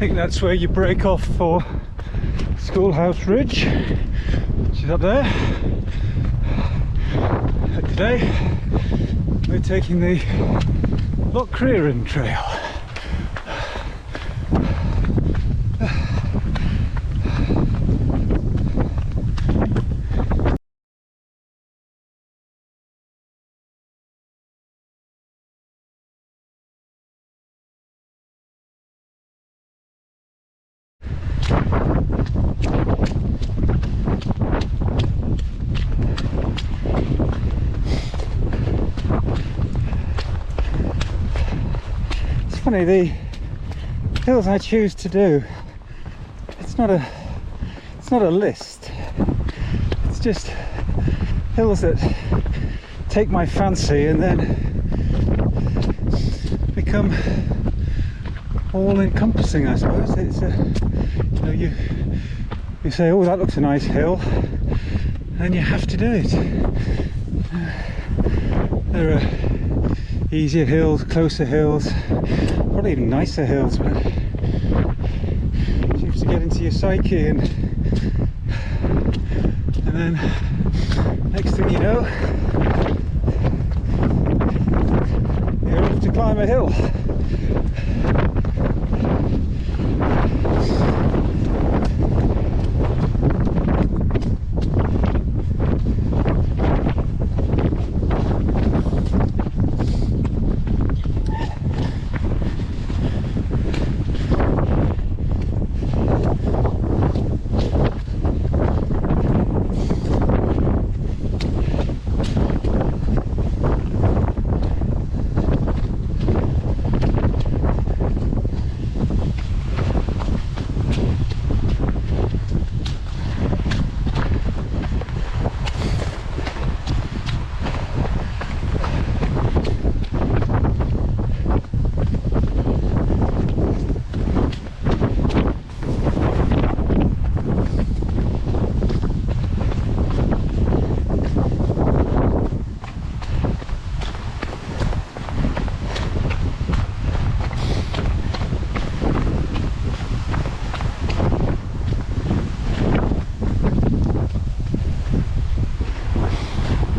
think that's where you break off for Schoolhouse Ridge, which is up there. But today we're taking the Loch Crieran Trail. Funny, the hills I choose to do, it's not a list, it's just hills that take my fancy and then become all-encompassing, I suppose. It's you say, oh, that looks a nice hill, and you have to do it. There are easier hills, closer hills, probably even nicer hills, but seems to get into your psyche, and then next thing you know, you're off to climb a hill.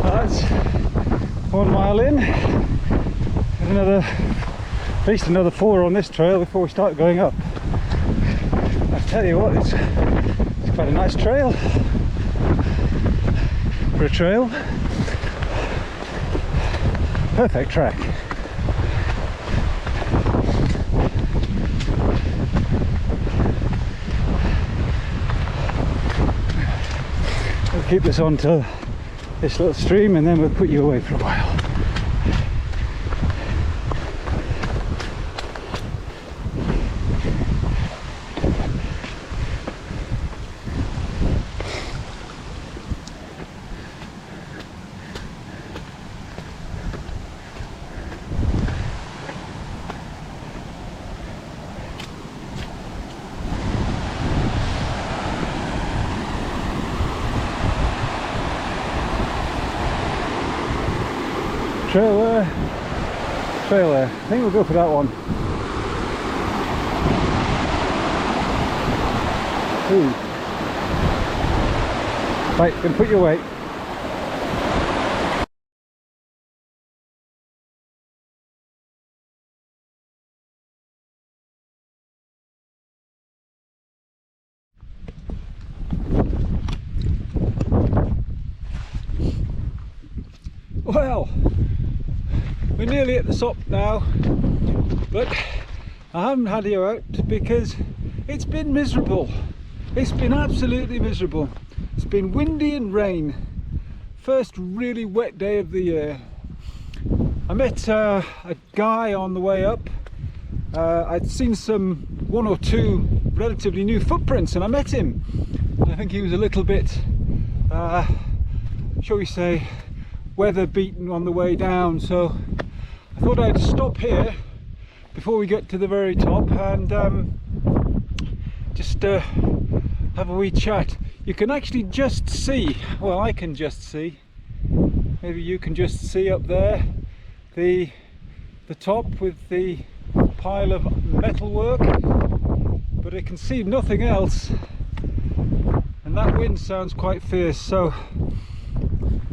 That's 1 mile in. There's at least another 4 on this trail before we start going up. I tell you what, it's quite a nice trail for a trail. Perfect track. We'll keep this on till this little stream, and then we'll put you away for a while. Trail there. I think we'll go for that one. Ooh. Right, gonna put you away. Well, we're nearly at the top now, but I haven't had you out because it's been miserable. It's been absolutely miserable. It's been windy and rain. First really wet day of the year. I met a guy on the way up. I'd seen one or two relatively new footprints, and I met him. I think he was a little bit, shall we say, weather beaten on the way down, so I thought I'd stop here before we get to the very top and just have a wee chat. You can actually just see, well, I can just see, maybe you can just see up there the top with the pile of metalwork, but I can see nothing else, and that wind sounds quite fierce, so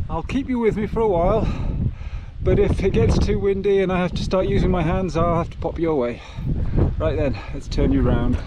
I'll keep you with me for a while, but if it gets too windy and I have to start using my hands, I'll have to pop you away. Right then, let's turn you round.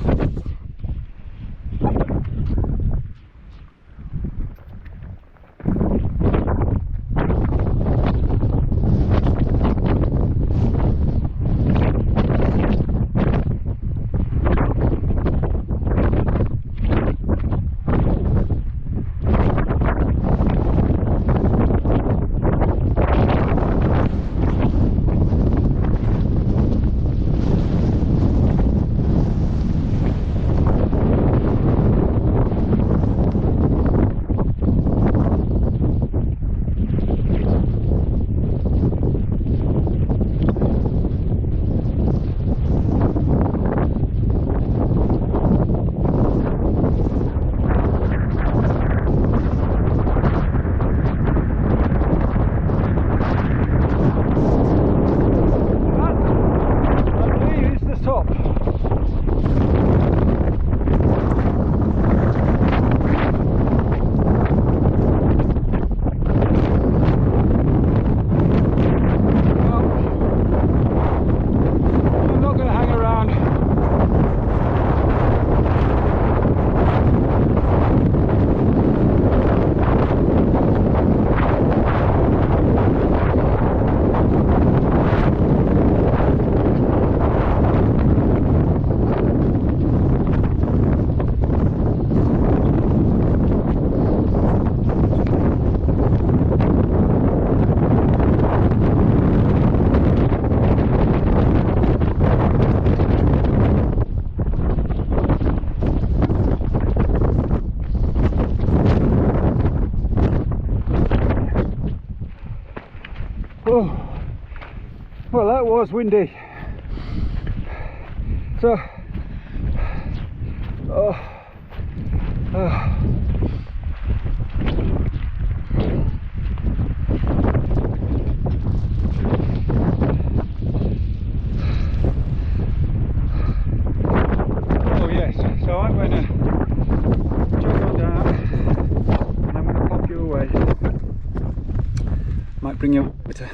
Oh, well, that was windy. So, oh. Oh yes, so I'm going to jog on down and I'm going to pop you away. Might bring you water.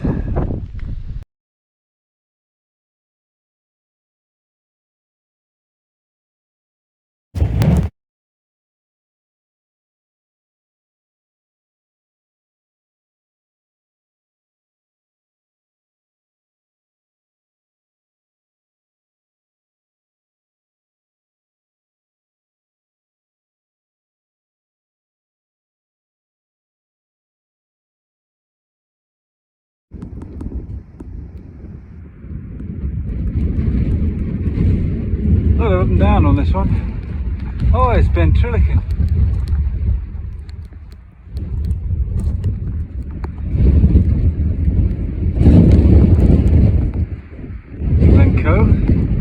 A lot of up and down on this one. Oh, it's been trillicking. Glencoe.